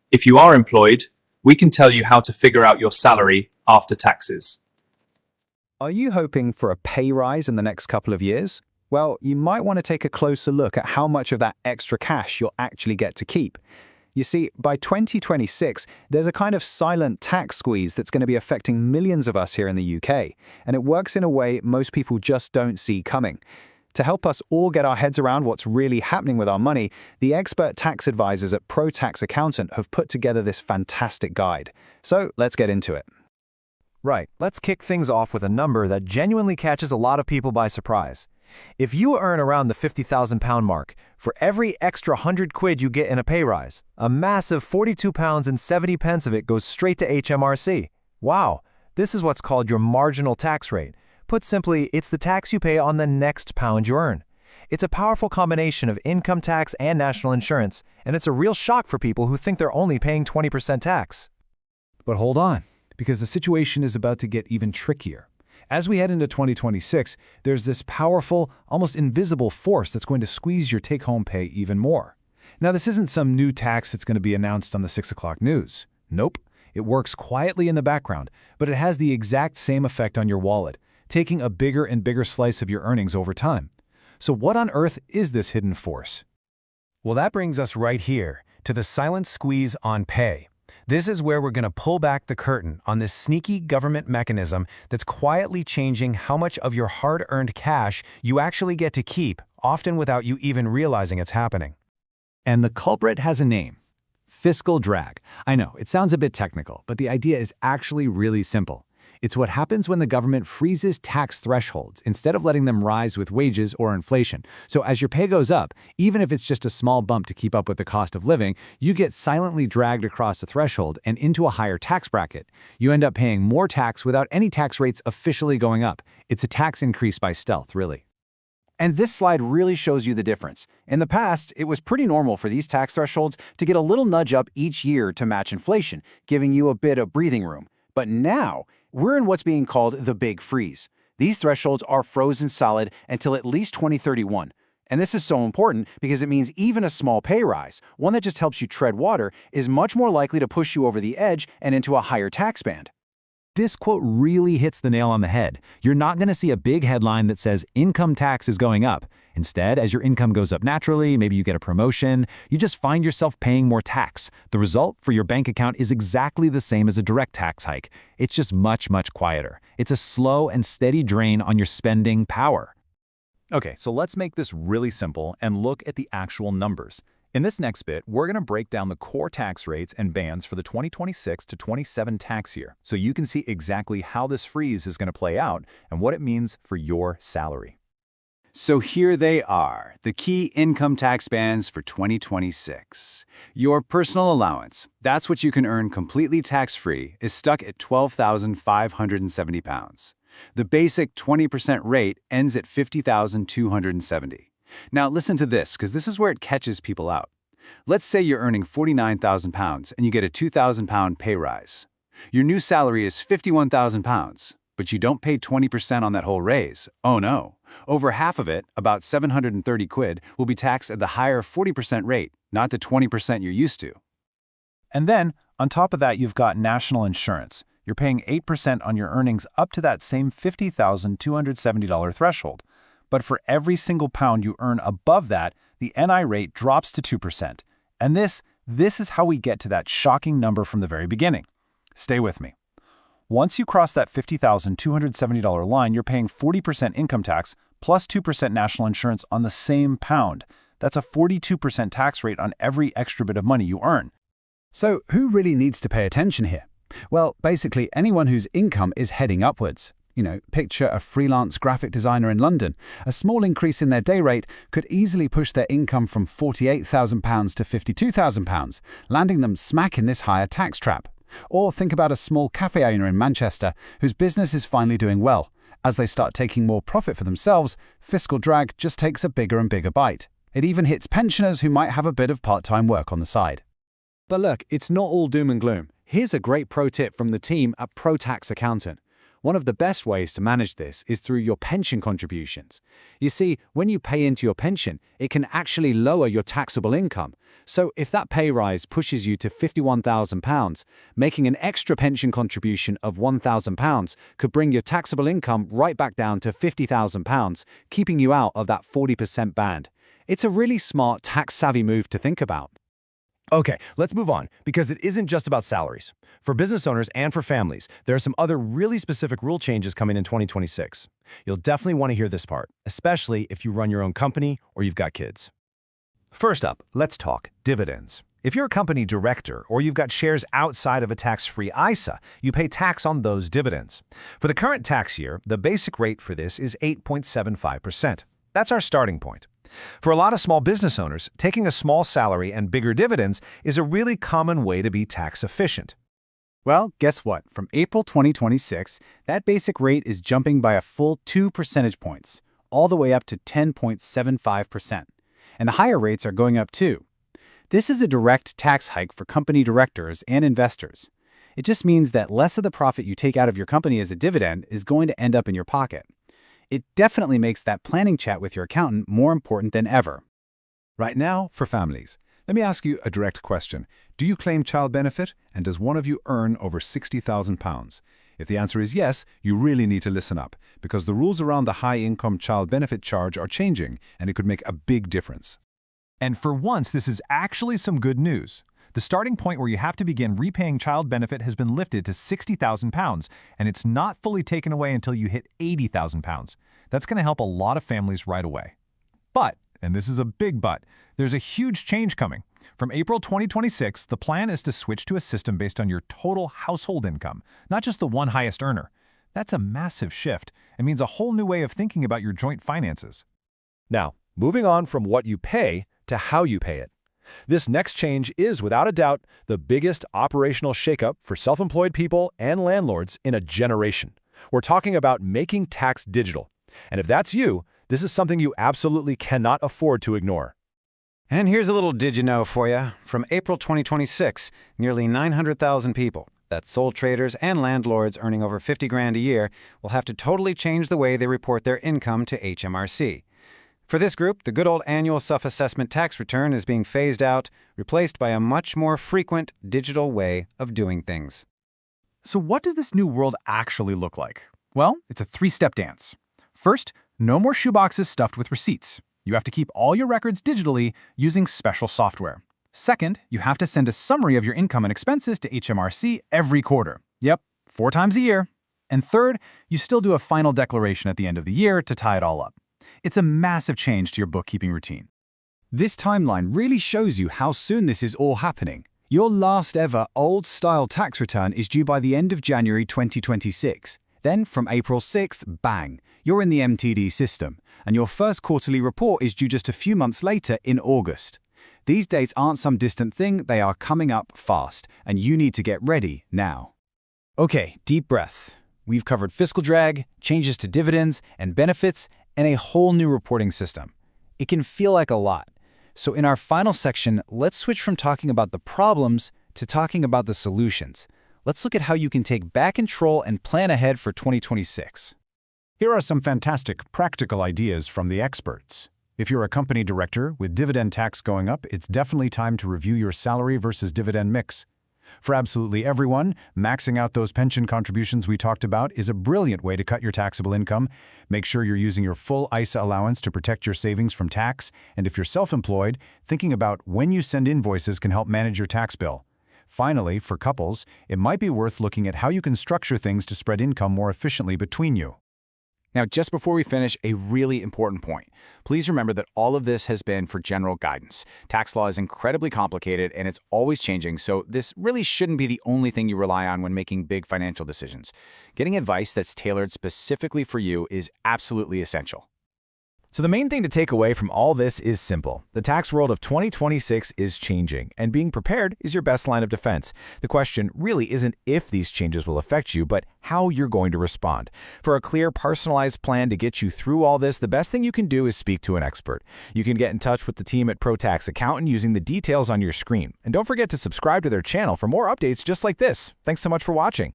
If you are employed, we can tell you how to figure out your salary after taxes. Are you hoping for a pay rise in the next couple of years? Well, you might want to take a closer look at how much of that extra cash you'll actually get to keep. You see, by 2026, there's a kind of silent tax squeeze that's going to be affecting millions of us here in the UK, and it works in a way most people just don't see coming. To help us all get our heads around what's really happening with our money, the expert tax advisors at ProTax Accountant have put together this fantastic guide. So let's get into it. Right, let's kick things off with a number that genuinely catches a lot of people by surprise. If you earn around the £50,000 mark, for every extra £100 you get in a pay rise, a massive £42.70 of it goes straight to HMRC. Wow, this is what's called your marginal tax rate. Put simply, it's the tax you pay on the next pound you earn. It's a powerful combination of income tax and national insurance, and it's a real shock for people who think they're only paying 20% tax. But hold on, because the situation is about to get even trickier. As we head into 2026, there's this powerful, almost invisible force that's going to squeeze your take-home pay even more. Now, this isn't some new tax that's going to be announced on the 6 o'clock news. Nope. It works quietly in the background, but it has the exact same effect on your wallet, taking a bigger and bigger slice of your earnings over time. So what on earth is this hidden force? Well, that brings us right here to the silent squeeze on pay. This is where we're going to pull back the curtain on this sneaky government mechanism that's quietly changing how much of your hard-earned cash you actually get to keep, often without you even realizing it's happening. And the culprit has a name: fiscal drag. I know, it sounds a bit technical, but the idea is actually really simple. It's what happens when the government freezes tax thresholds instead of letting them rise with wages or inflation. So as your pay goes up, even if it's just a small bump to keep up with the cost of living, you get silently dragged across the threshold and into a higher tax bracket. You end up paying more tax without any tax rates officially going up. It's a tax increase by stealth, really. And this slide really shows you the difference. In the past, it was pretty normal for these tax thresholds to get a little nudge up each year to match inflation, giving you a bit of breathing room. But now, we're in what's being called the Big Freeze. These thresholds are frozen solid until at least 2031. And this is so important because it means even a small pay rise, one that just helps you tread water, is much more likely to push you over the edge and into a higher tax band. This quote really hits the nail on the head. You're not going to see a big headline that says income tax is going up. Instead, as your income goes up naturally, maybe you get a promotion, you just find yourself paying more tax. The result for your bank account is exactly the same as a direct tax hike. It's just much, much quieter. It's a slow and steady drain on your spending power. Okay, so let's make this really simple and look at the actual numbers. In this next bit, we're going to break down the core tax rates and bands for the 2026 to 27 tax year, so you can see exactly how this freeze is going to play out and what it means for your salary. So here they are, the key income tax bands for 2026. Your personal allowance, that's what you can earn completely tax-free, is stuck at £12,570. The basic 20% rate ends at £50,270. Now listen to this, because this is where it catches people out. Let's say you're earning £49,000 and you get a £2,000 pay rise. Your new salary is £51,000, but you don't pay 20% on that whole raise. Oh no. Over half of it, about £730, will be taxed at the higher 40% rate, not the 20% you're used to. And then, on top of that, you've got national insurance. You're paying 8% on your earnings up to that same $50,270 threshold. But for every single pound you earn above that, the NI rate drops to 2%. And this is how we get to that shocking number from the very beginning. Stay with me. Once you cross that $50,270 line, you're paying 40% income tax plus 2% national insurance on the same pound. That's a 42% tax rate on every extra bit of money you earn. So who really needs to pay attention here? Well, basically anyone whose income is heading upwards. Picture a freelance graphic designer in London. A small increase in their day rate could easily push their income from £48,000 to £52,000, landing them smack in this higher tax trap. Or think about a small cafe owner in Manchester whose business is finally doing well. As they start taking more profit for themselves, fiscal drag just takes a bigger and bigger bite. It even hits pensioners who might have a bit of part-time work on the side. But look, it's not all doom and gloom. Here's a great pro tip from the team at ProTax Accountant. One of the best ways to manage this is through your pension contributions. You see, when you pay into your pension, it can actually lower your taxable income. So if that pay rise pushes you to £51,000, making an extra pension contribution of £1,000 could bring your taxable income right back down to £50,000, keeping you out of that 40% band. It's a really smart, tax-savvy move to think about. Okay, let's move on, because it isn't just about salaries. For business owners and for families, there are some other really specific rule changes coming in 2026. You'll definitely want to hear this part, especially if you run your own company or you've got kids. First up, let's talk dividends. If you're a company director or you've got shares outside of a tax-free ISA, you pay tax on those dividends. For the current tax year, the basic rate for this is 8.75%. That's our starting point. For a lot of small business owners, taking a small salary and bigger dividends is a really common way to be tax efficient. Well, guess what? From April 2026, that basic rate is jumping by a full 2 percentage points, all the way up to 10.75%. And the higher rates are going up too. This is a direct tax hike for company directors and investors. It just means that less of the profit you take out of your company as a dividend is going to end up in your pocket. It definitely makes that planning chat with your accountant more important than ever. Right now, for families, let me ask you a direct question. Do you claim child benefit, and does one of you earn over £60,000? If the answer is yes, you really need to listen up, because the rules around the high-income child benefit charge are changing, and it could make a big difference. And for once, this is actually some good news. The starting point where you have to begin repaying child benefit has been lifted to £60,000, and it's not fully taken away until you hit £80,000. That's going to help a lot of families right away. But, and this is a big but, there's a huge change coming. From April 2026, the plan is to switch to a system based on your total household income, not just the one highest earner. That's a massive shift. It means a whole new way of thinking about your joint finances. Now, moving on from what you pay to how you pay it. This next change is, without a doubt, the biggest operational shakeup for self-employed people and landlords in a generation. We're talking about making tax digital. And if that's you, this is something you absolutely cannot afford to ignore. And here's a little did you know for you. From April 2026, nearly 900,000 people, that's sole traders and landlords earning over 50 grand a year, will have to totally change the way they report their income to HMRC. For this group, the good old annual self-assessment tax return is being phased out, replaced by a much more frequent digital way of doing things. So what does this new world actually look like? Well, it's a three-step dance. First, no more shoeboxes stuffed with receipts. You have to keep all your records digitally using special software. Second, you have to send a summary of your income and expenses to HMRC every quarter. Yep, 4 times a year. And third, you still do a final declaration at the end of the year to tie it all up. It's a massive change to your bookkeeping routine. This timeline really shows you how soon this is all happening. Your last ever old-style tax return is due by the end of January 2026. Then, from April 6th, bang, you're in the MTD system, and your first quarterly report is due just a few months later in August. These dates aren't some distant thing, they are coming up fast, and you need to get ready now. Okay, deep breath. We've covered fiscal drag, changes to dividends and benefits, and a whole new reporting system. It can feel like a lot. So in our final section, let's switch from talking about the problems to talking about the solutions. Let's look at how you can take back control and plan ahead for 2026. Here are some fantastic practical ideas from the experts. If you're a company director with dividend tax going up, it's definitely time to review your salary versus dividend mix. For absolutely everyone, maxing out those pension contributions we talked about is a brilliant way to cut your taxable income. Make sure you're using your full ISA allowance to protect your savings from tax, and if you're self-employed, thinking about when you send invoices can help manage your tax bill. Finally, for couples, it might be worth looking at how you can structure things to spread income more efficiently between you. Now, just before we finish, a really important point. Please remember that all of this has been for general guidance. Tax law is incredibly complicated and it's always changing, so this really shouldn't be the only thing you rely on when making big financial decisions. Getting advice that's tailored specifically for you is absolutely essential. So the main thing to take away from all this is simple. The tax world of 2026 is changing, and being prepared is your best line of defense. The question really isn't if these changes will affect you, but how you're going to respond. For a clear, personalized plan to get you through all this, the best thing you can do is speak to an expert. You can get in touch with the team at ProTax Accountant using the details on your screen. And don't forget to subscribe to their channel for more updates just like this. Thanks so much for watching.